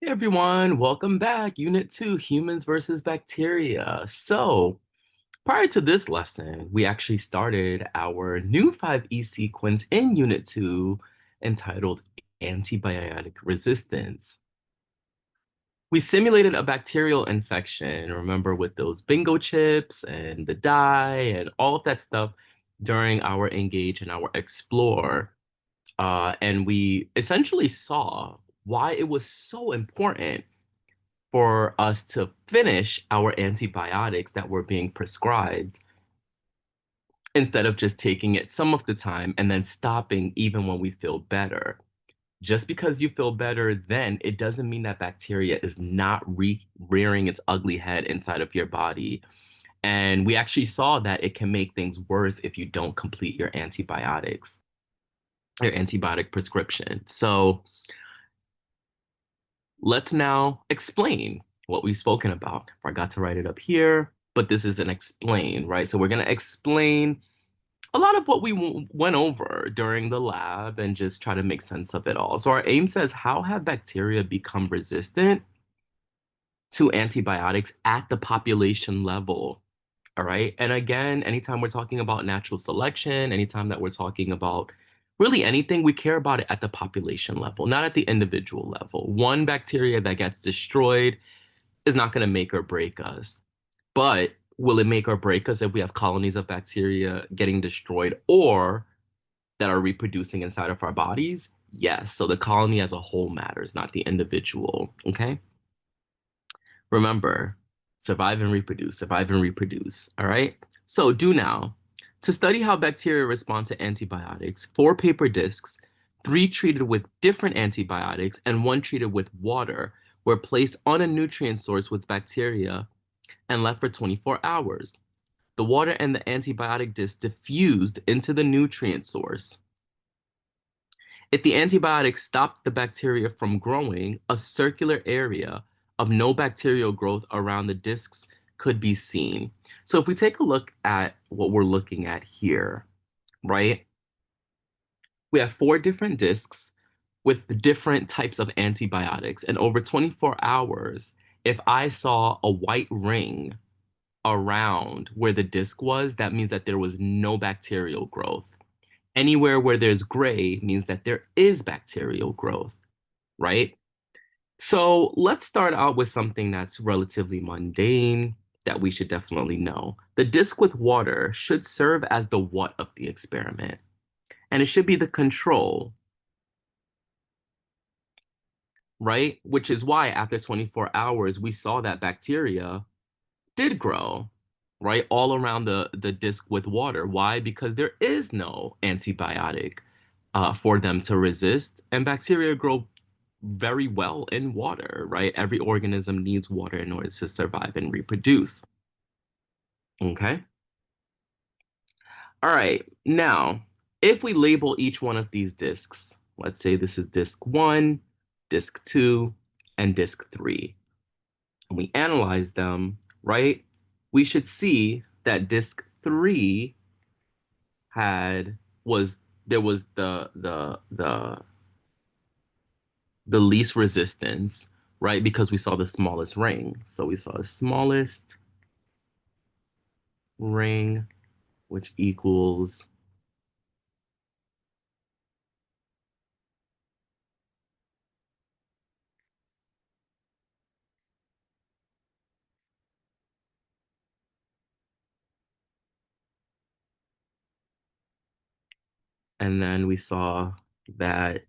Hey everyone, welcome back. Unit 2, Humans versus Bacteria. So, prior to this lesson, we actually started our new 5E sequence in Unit 2 entitled Antibiotic Resistance. We simulated a bacterial infection, remember, with those bingo chips and the dye and all of that stuff during our Engage and our Explore. And we essentially saw why it was so important for us to finish our antibiotics that were being prescribed instead of just taking it some of the time and then stopping even when we feel better. Just because you feel better then, it doesn't mean that bacteria is not rearing its ugly head inside of your body. And we actually saw that it can make things worse if you don't complete your antibiotics, your antibiotic prescription. So let's now explain what we've spoken about. I forgot to write it up here, but this is an explain, right? So we're going to explain a lot of what we went over during the lab and just try to make sense of it all. So our aim says, how have bacteria become resistant to antibiotics at the population level? All right. And again, anytime we're talking about natural selection, anytime that we're talking about really anything, we care about it at the population level, not at the individual level. One bacteria that gets destroyed is not going to make or break us. But will it make or break us if we have colonies of bacteria getting destroyed or that are reproducing inside of our bodies? Yes. So the colony as a whole matters, not the individual. Okay. Remember, survive and reproduce, survive and reproduce. All right. So do now. To study how bacteria respond to antibiotics, 4 paper discs, 3 treated with different antibiotics and 1 treated with water, were placed on a nutrient source with bacteria and left for 24 hours. The water and the antibiotic disc diffused into the nutrient source. If the antibiotic stopped the bacteria from growing, a circular area of no bacterial growth around the discs could be seen. So if we take a look at what we're looking at here, right? We have 4 different discs with different types of antibiotics. And over 24 hours, if I saw a white ring around where the disc was, that means that there was no bacterial growth. Anywhere where there's gray means that there is bacterial growth, right? So let's start out with something that's relatively mundane that we should definitely know. The disc with water should serve as the what of the experiment, and it should be the control, right? Which is why after 24 hours, we saw that bacteria did grow, right? All around the disc with water. Why? Because there is no antibiotic for them to resist, and bacteria grow very well in water, right? Every organism needs water in order to survive and reproduce. Okay. All right. Now, if we label each one of these discs, let's say this is disc 1, disc 2, and disc 3, and we analyze them, right? We should see that disc 3 had was there was the least resistance, right? Because we saw the smallest ring. So we saw the smallest ring, which equals, and then we saw that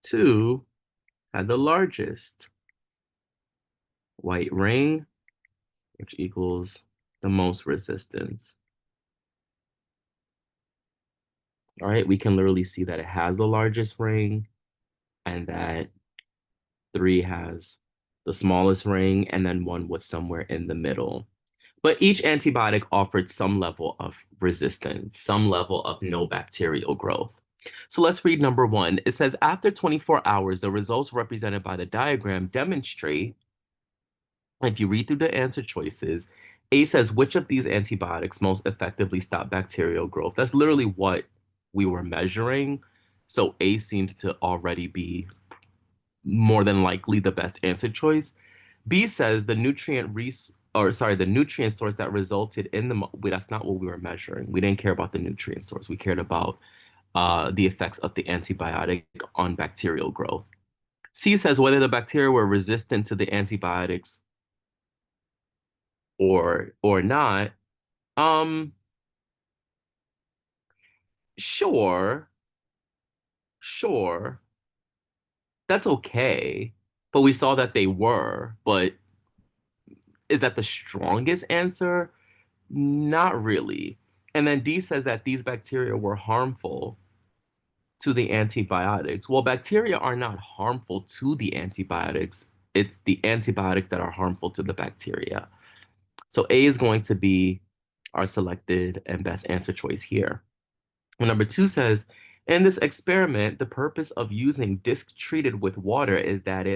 2 had the largest white ring, which equals the most resistance. All right, we can literally see that it has the largest ring and that 3 has the smallest ring, and then 1 was somewhere in the middle. But each antibiotic offered some level of resistance, some level of no bacterial growth. So let's read number 1. It says, after 24 hours, the results represented by the diagram demonstrate, if you read through the answer choices, A says, which of these antibiotics most effectively stop bacterial growth? That's literally what we were measuring. So A seems to already be more than likely the best answer choice. B says the nutrient source that resulted in wait, that's not what we were measuring. We didn't care about the nutrient source. We cared about the effects of the antibiotic on bacterial growth. C says whether the bacteria were resistant to the antibiotics or not. Um, sure, sure, that's okay. But we saw that they were. But is that the strongest answer? Not really. And then D says that these bacteria were harmful to the antibiotics. Well, bacteria are not harmful to the antibiotics. It's the antibiotics that are harmful to the bacteria. So A is going to be our selected and best answer choice here. And number two says, in this experiment, the purpose of using disc treated with water is that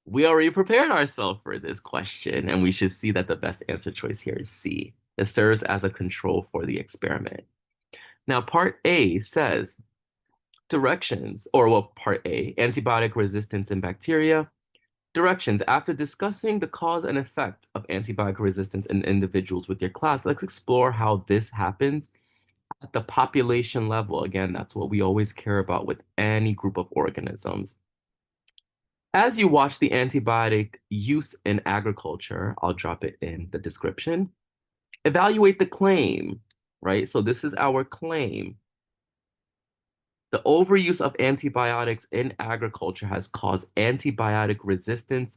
we already prepared ourselves for this question, and we should see that the best answer choice here is C. It serves as a control for the experiment. Now, part A says directions, or well, part A, antibiotic resistance in bacteria. Directions. After discussing the cause and effect of antibiotic resistance in individuals with your class, let's explore how this happens at the population level. Again, that's what we always care about with any group of organisms. As you watch the antibiotic use in agriculture, I'll drop it in the description. Evaluate the claim, right? So this is our claim. The overuse of antibiotics in agriculture has caused antibiotic resistance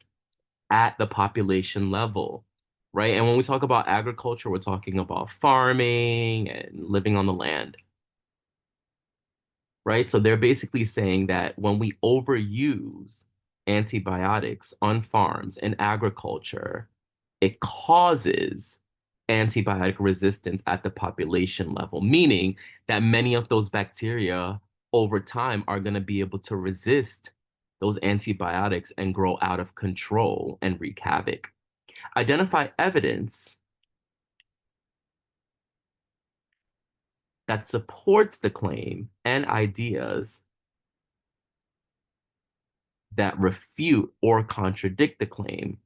at the population level, right? And when we talk about agriculture, we're talking about farming and living on the land, right? So they're basically saying that when we overuse antibiotics on farms and agriculture, it causes antibiotic resistance at the population level, meaning that many of those bacteria over time are going to be able to resist those antibiotics and grow out of control and wreak havoc. Identify evidence that supports the claim and ideas that refute or contradict the claim.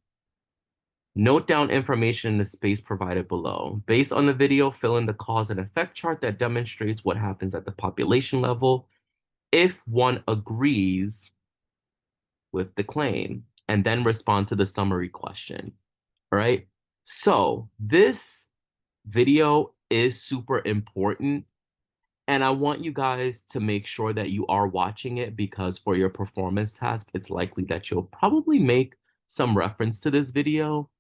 Note down information in the space provided below. Based on the video, fill in the cause and effect chart that demonstrates what happens at the population level if one agrees with the claim, and then respond to the summary question. All right. So this video is super important. And I want you guys to make sure that you are watching it because for your performance task, it's likely that you'll probably make some reference to this video.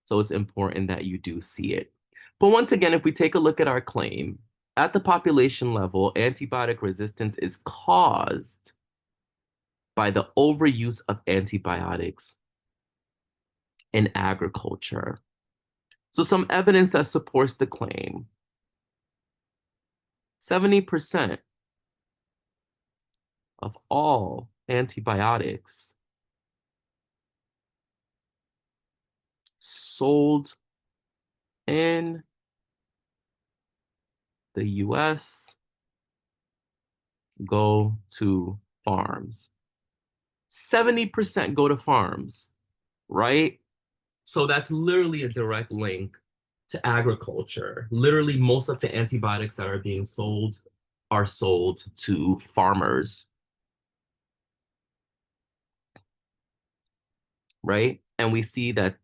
So it's important that you do see it. But once again, if we take a look at our claim, at the population level, antibiotic resistance is caused by the overuse of antibiotics in agriculture. So some evidence that supports the claim. 70% of all antibiotics sold in the US go to farms. 70% go to farms, right? So that's literally a direct link to agriculture. Literally, most of the antibiotics that are being sold are sold to farmers, right? And we see that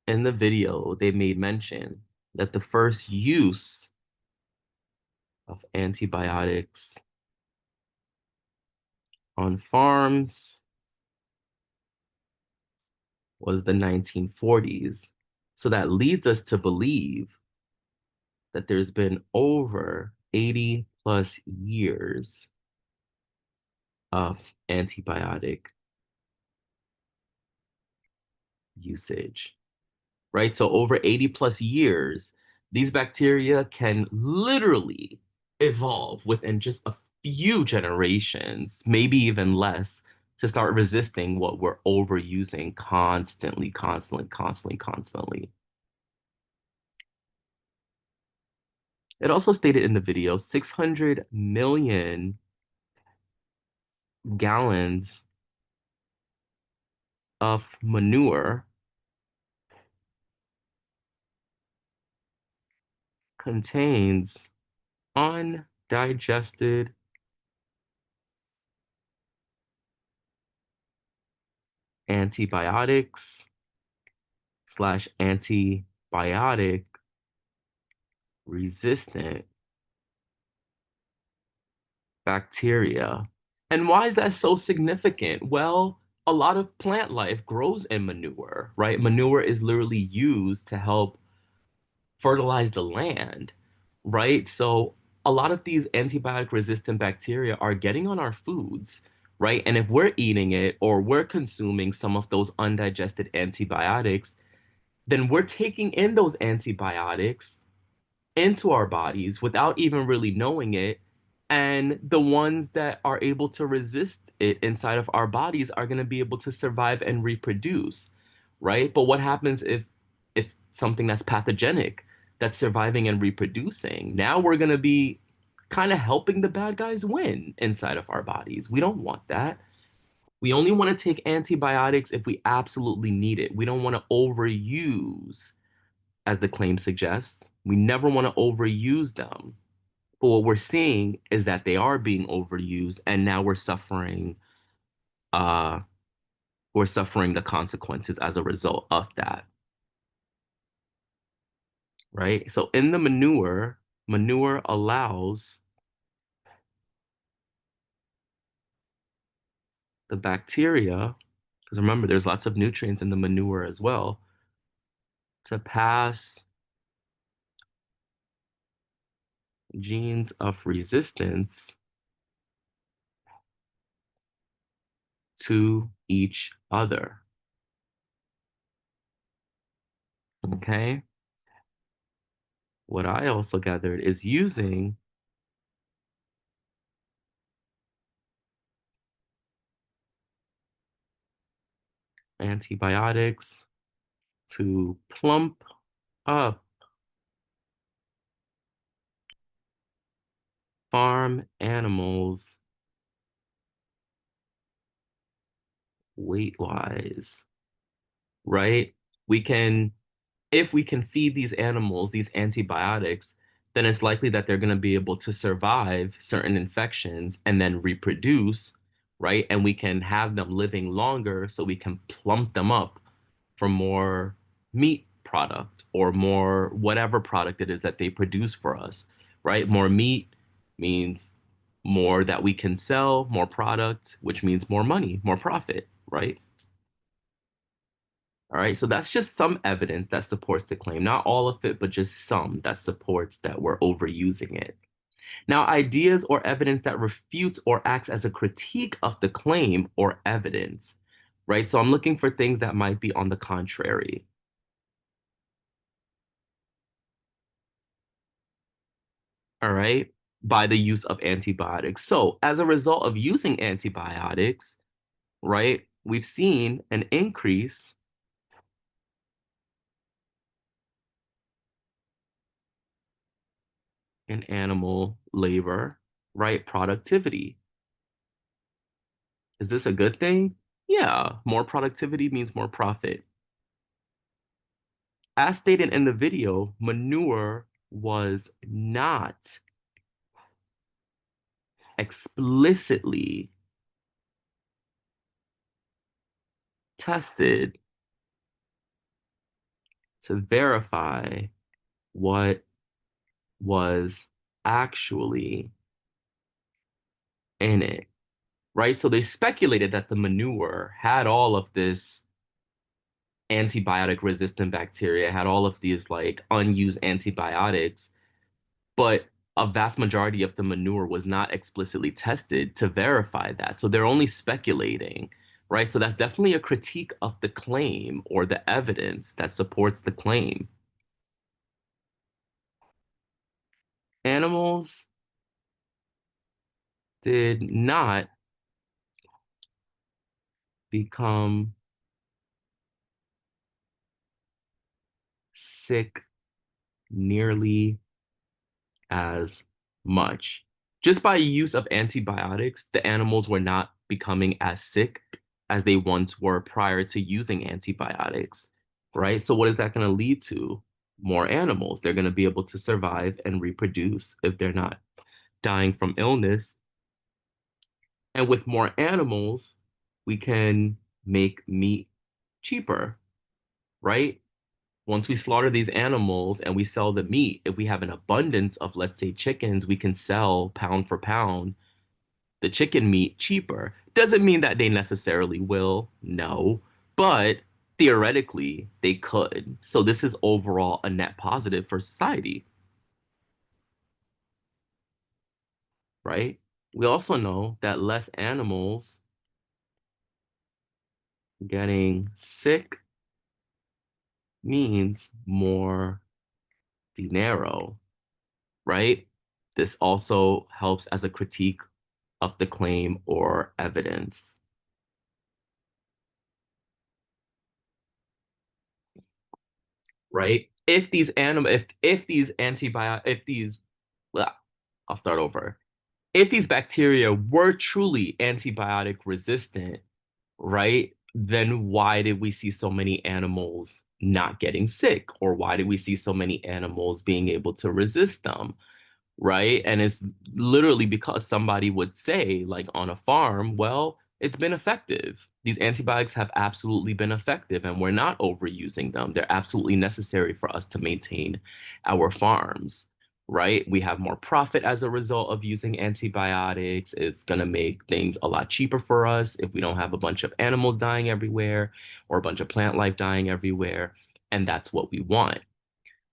in the video, they made mention that the first use of antibiotics on farms was the 1940s. So that leads us to believe that there's been over 80 plus years of antibiotic usage, right? So over 80 plus years, these bacteria can literally evolve within just a few generations, maybe even less, to start resisting what we're overusing constantly, constantly, constantly, constantly. It also stated in the video 600 million gallons of manure contains undigested antibiotics slash antibiotic resistant bacteria. And why is that so significant? Well, a lot of plant life grows in manure, right? Manure is literally used to help fertilize the land, right? So a lot of these antibiotic resistant bacteria are getting on our foods, right? And if we're eating it or we're consuming some of those undigested antibiotics, then we're taking in those antibiotics into our bodies without even really knowing it. And the ones that are able to resist it inside of our bodies are going to be able to survive and reproduce, right? But what happens if it's something that's pathogenic, that's surviving and reproducing? Now we're going to be kind of helping the bad guys win inside of our bodies. We don't want that. We only want to take antibiotics if we absolutely need it. We don't want to overuse, as the claim suggests. We never want to overuse them. But what we're seeing is that they are being overused, and now uh we're suffering the consequences as a result of that, right? So in the manure, manure allows the bacteria, because remember, there's lots of nutrients in the manure as well, to pass genes of resistance to each other. Okay. What I also gathered is using antibiotics to plump up farm animals weight-wise, right? We can If we can feed these animals these antibiotics, then it's likely that they're going to be able to survive certain infections and then reproduce, right? And we can have them living longer so we can plump them up for more meat product or more whatever product it is that they produce for us, right? More meat means more that we can sell, more product, which means more money, more profit, right? All right, so that's just some evidence that supports the claim. Not all of it, but just some that supports that we're overusing it. Now, ideas or evidence that refutes or acts as a critique of the claim or evidence, right? So I'm looking for things that might be on the contrary, all right, by the use of antibiotics. So as a result of using antibiotics, right, we've seen an increase in animal labor, right, productivity. Is this a good thing? Yeah, more productivity means more profit. As stated in the video, manure was not explicitly tested to verify what was actually in it, right? So they speculated that the manure had all of this antibiotic resistant bacteria, had all of these like unused antibiotics, but a vast majority of the manure was not explicitly tested to verify that. So they're only speculating, right? So that's definitely a critique of the claim or the evidence that supports the claim. Animals did not become sick nearly as much. Just by use of antibiotics, the animals were not becoming as sick as they once were prior to using antibiotics, right? So what is that going to lead to? More animals. They're going to be able to survive and reproduce if they're not dying from illness. And with more animals, we can make meat cheaper, right? Once we slaughter these animals and we sell the meat, if we have an abundance of, let's say, chickens, we can sell pound for pound the chicken meat cheaper. Doesn't mean that they necessarily will, no, but theoretically they could. So this is overall a net positive for society, right? We also know that less animals getting sick means more dinero, right? This also helps as a critique of the claim or evidence, right? If these antibiotic, if these, well, I'll start over. If these bacteria were truly antibiotic resistant, right, then why did we see so many animals not getting sick? Or why did we see so many animals being able to resist them? Right? And it's literally because somebody would say, like on a farm, well, it's been effective. These antibiotics have absolutely been effective, and we're not overusing them. They're absolutely necessary for us to maintain our farms, right? We have more profit as a result of using antibiotics. It's going to make things a lot cheaper for us if we don't have a bunch of animals dying everywhere or a bunch of plant life dying everywhere. And that's what we want.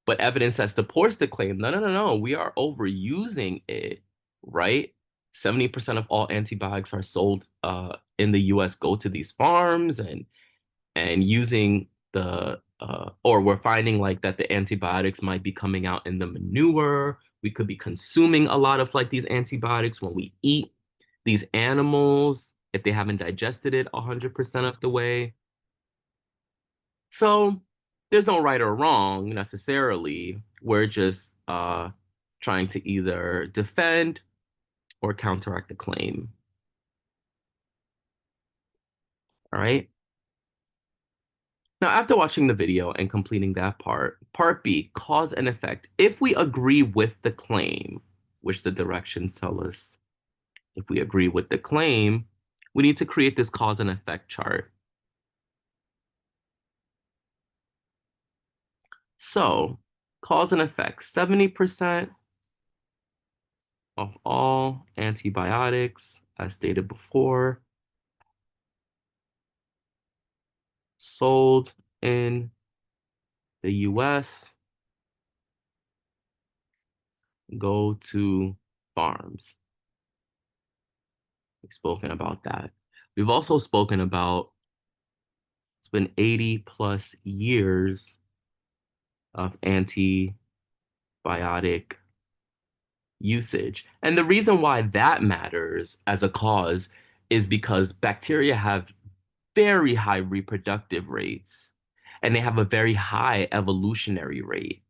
But evidence that supports the claim, no, no, no, no, we are overusing it, right? 70% of all antibiotics are sold in the US go to these farms and using or we're finding like that the antibiotics might be coming out in the manure. We could be consuming a lot of like these antibiotics when we eat these animals if they haven't digested it 100% of the way. So there's no right or wrong necessarily. We're just trying to either defend or counteract the claim. All right. Now, after watching the video and completing that part B, cause and effect. If we agree with the claim, which the directions tell us, if we agree with the claim, we need to create this cause and effect chart. So, cause and effect, 70% of all antibiotics, as stated before, sold in the US go to farms. We've spoken about that. We've also spoken about it's been 80 plus years of antibiotic usage. And the reason why that matters as a cause is because bacteria have very high reproductive rates and they have a very high evolutionary rate.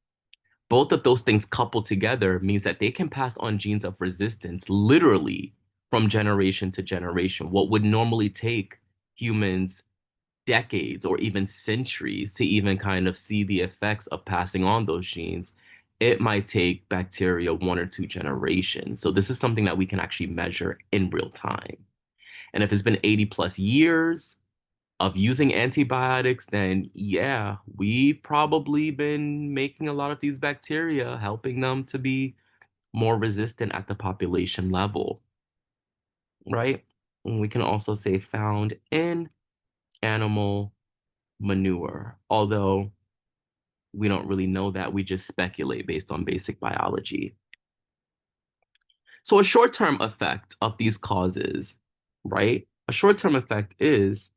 Both of those things coupled together means that they can pass on genes of resistance literally from generation to generation. What would normally take humans decades or even centuries to even kind of see the effects of passing on those genes, it might take bacteria 1 or 2 generations. So this is something that we can actually measure in real time. And if it's been 80 plus years of using antibiotics, then yeah, we've probably been making a lot of these bacteria, helping them to be more resistant at the population level, right? And we can also say found in animal manure, although we don't really know that. We just speculate based on basic biology. So a short-term effect of these causes, right? A short-term effect is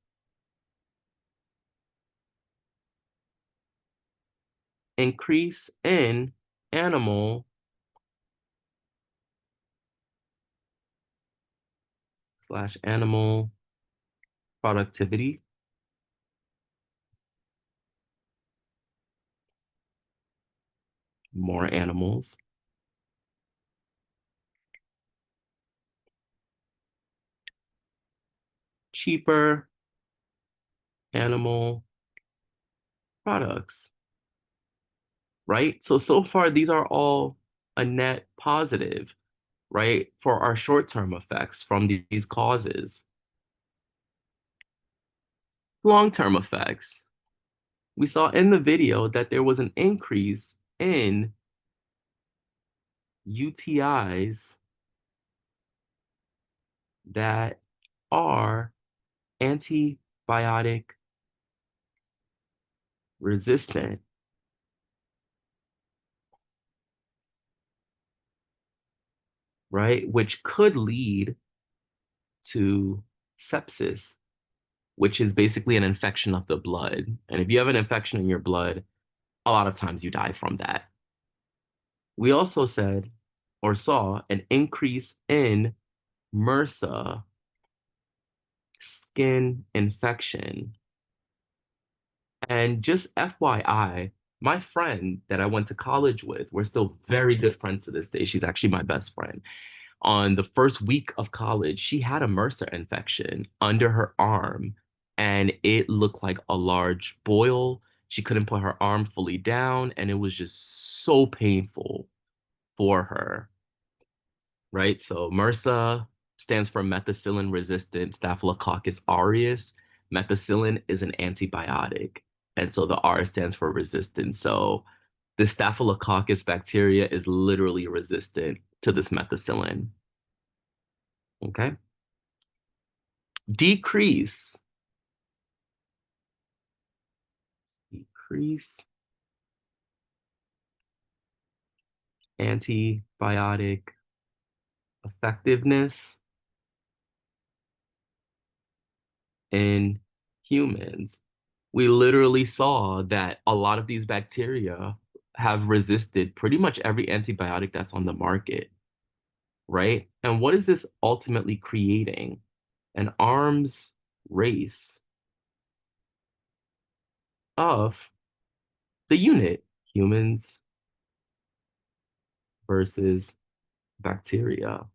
increase in animal slash animal productivity, more animals, cheaper animal products, right? So far, these are all a net positive, right, for our short-term effects from these causes. Long-term effects. We saw in the video that there was an increase in UTIs that are antibiotic resistant, right? Which could lead to sepsis, which is basically an infection of the blood. And if you have an infection in your blood, a lot of times you die from that. We also said or saw an increase in MRSA skin infection. And just FYI, my friend that I went to college with, we're still very good friends to this day. She's actually my best friend. On the first week of college, she had a MRSA infection under her arm, and it looked like a large boil. She couldn't put her arm fully down, and it was just so painful for her, right? So MRSA stands for methicillin-resistant Staphylococcus aureus. Methicillin is an antibiotic, and so the R stands for resistant. So the Staphylococcus bacteria is literally resistant to this methicillin. Okay. Decrease. Decrease antibiotic effectiveness in humans. We literally saw that a lot of these bacteria have resisted pretty much every antibiotic that's on the market, right? And what is this ultimately creating? An arms race of the unit, humans versus bacteria.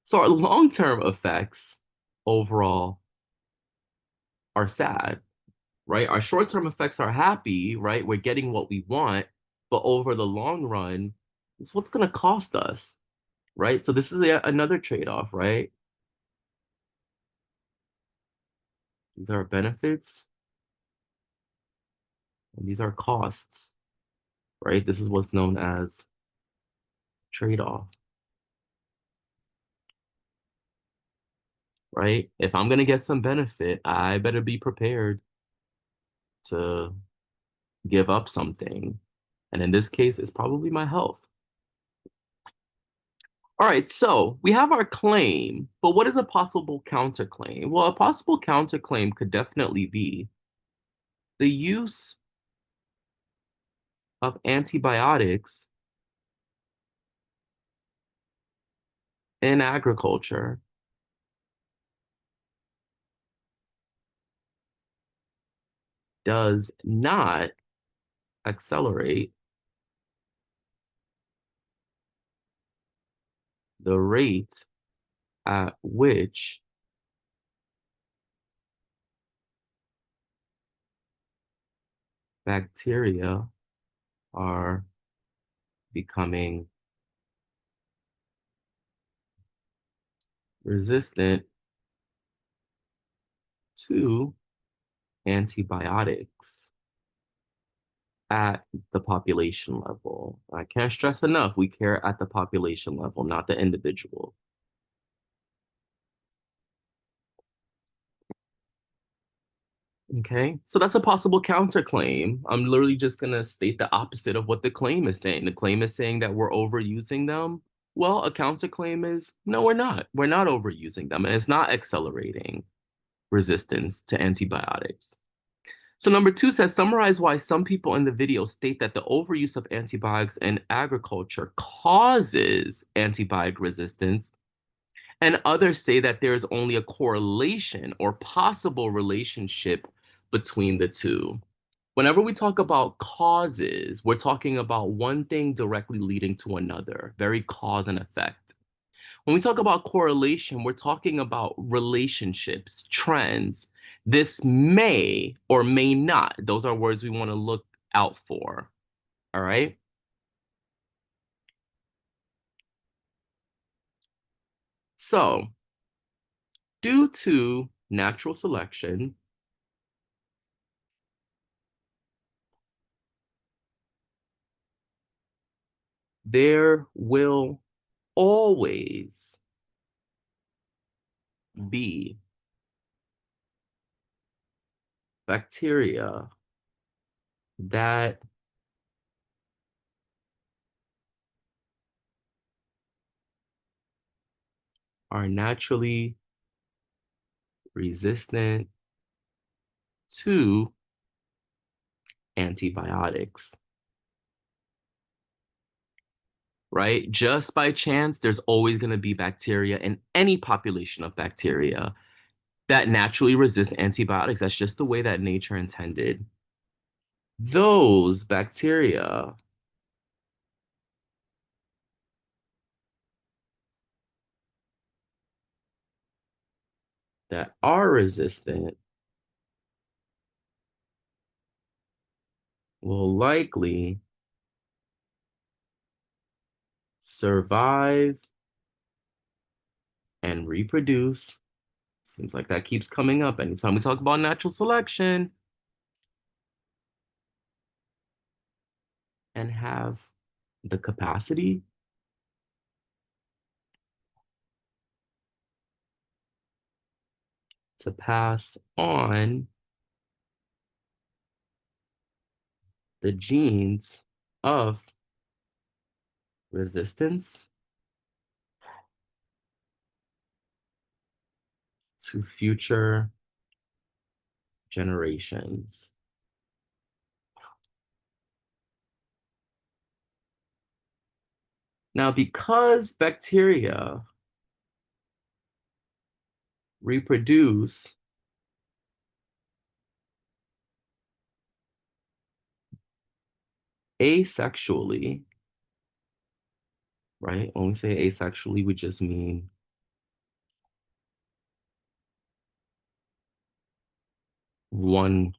So our long-term effects overall are sad, right? Our short-term effects are happy, right? We're getting what we want, but over the long run, it's what's going to cost us, right? So this is another trade-off, right? These are benefits and these are costs, right? This is what's known as trade-off, right? If I'm going to get some benefit, I better be prepared to give up something. And in this case, it's probably my health. All right, so we have our claim, but what is a possible counterclaim? Well, a possible counterclaim could definitely be the use of antibiotics in agriculture does not accelerate the rate at which bacteria are becoming resistant to antibiotics at the population level. I can't stress enough, we care at the population level, not the individual. Okay, so that's a possible counterclaim. I'm literally just gonna state the opposite of what the claim is saying. The claim is saying that we're overusing them. Well, a counterclaim is no, we're not. We're not overusing them, and it's not accelerating resistance to antibiotics. So number two says, summarize why some people in the video state that the overuse of antibiotics in agriculture causes antibiotic resistance, and others say that there is only a correlation or possible relationship between the two. Whenever we talk about causes, we're talking about one thing directly leading to another, very cause and effect. When we talk about correlation, we're talking about relationships, trends. This may or may not, those are words we want to look out for. All right. So, due to natural selection, there will always be bacteria that are naturally resistant to antibiotics, right? Just by chance, there's always going to be bacteria in any population of bacteria that naturally resist antibiotics. That's just the way that nature intended. Those bacteria that are resistant will likely survive and reproduce. Seems like that keeps coming up anytime we talk about natural selection, and have the capacity to pass on the genes of resistance to future generations. Now, because bacteria reproduce asexually, right? When we say asexually, we just mean one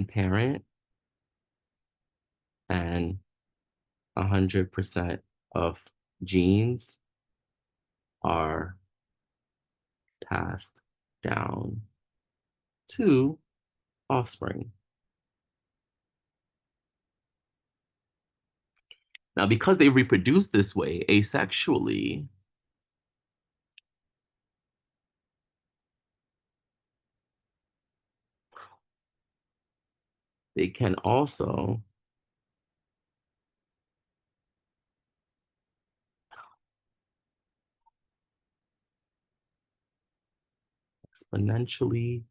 parent and 100% of genes are passed down to offspring. Now, because they reproduce this way asexually, they can also exponentially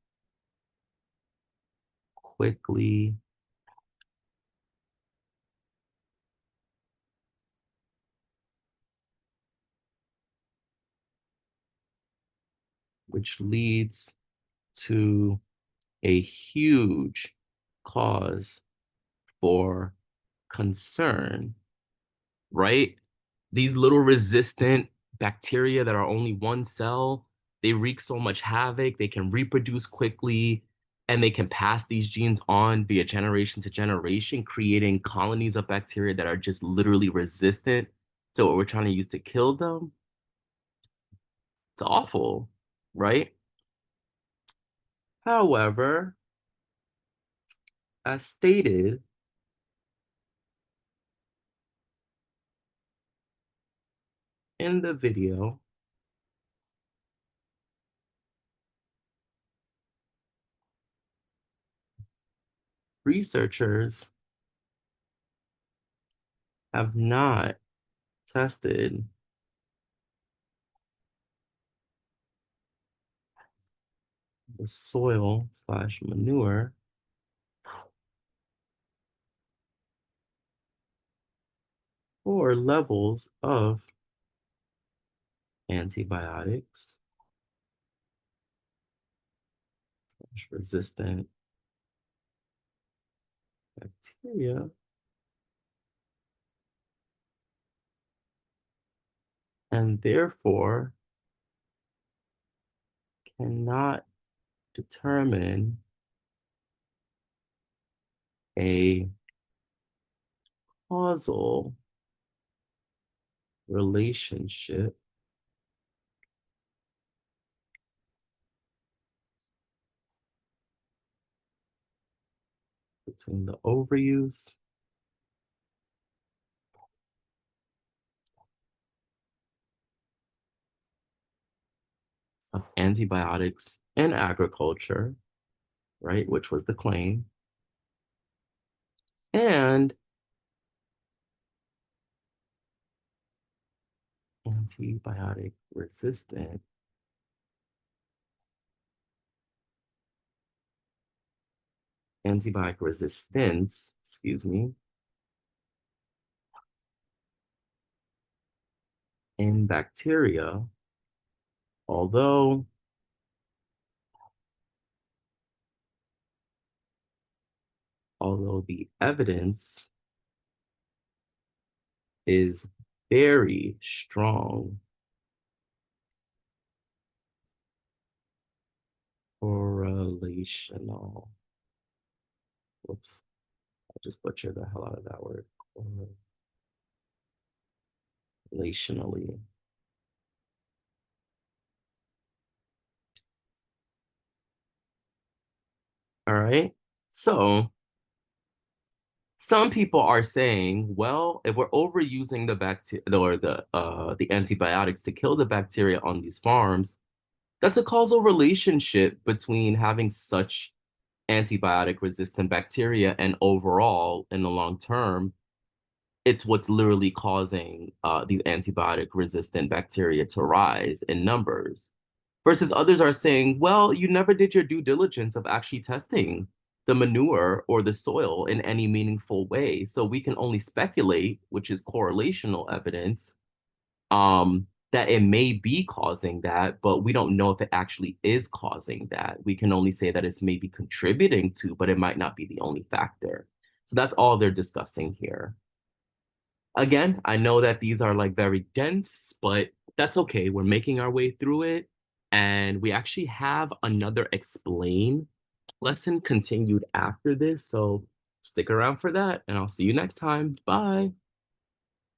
quickly which leads to a huge cause for concern, right? These little resistant bacteria that are only one cell, they wreak so much havoc, they can reproduce quickly, and they can pass these genes on via generation to generation, creating colonies of bacteria that are just literally resistant to what we're trying to use to kill them. It's awful, right? However, as stated, in the video, researchers have not tested the soil slash manure for levels of antibiotics resistant bacteria and therefore cannot determine a causal relationship between the overuse of antibiotics in agriculture, right, which was the claim, and antibiotic resistant, antibiotic resistance, excuse me, in bacteria, although the evidence is very strong correlational. Whoops, I just butchered the hell out of that word. Correlationally. All right. So some people are saying, well, if we're overusing the bacteria or the antibiotics to kill the bacteria on these farms, that's a causal relationship between having such antibiotic resistant bacteria and overall in the long term, it's what's literally causing these antibiotic resistant bacteria to rise in numbers. Versus others are saying, well, you never did your due diligence of actually testing the manure or the soil in any meaningful way. So we can only speculate, which is correlational evidence, that it may be causing that, but we don't know if it actually is causing that. We can only say that it's maybe contributing to, but it might not be the only factor. So that's all they're discussing here. Again, I know that these are like very dense, but that's okay. We're making our way through it. And we actually have another explain lesson continued after this. So stick around for that, and I'll see you next time. Bye.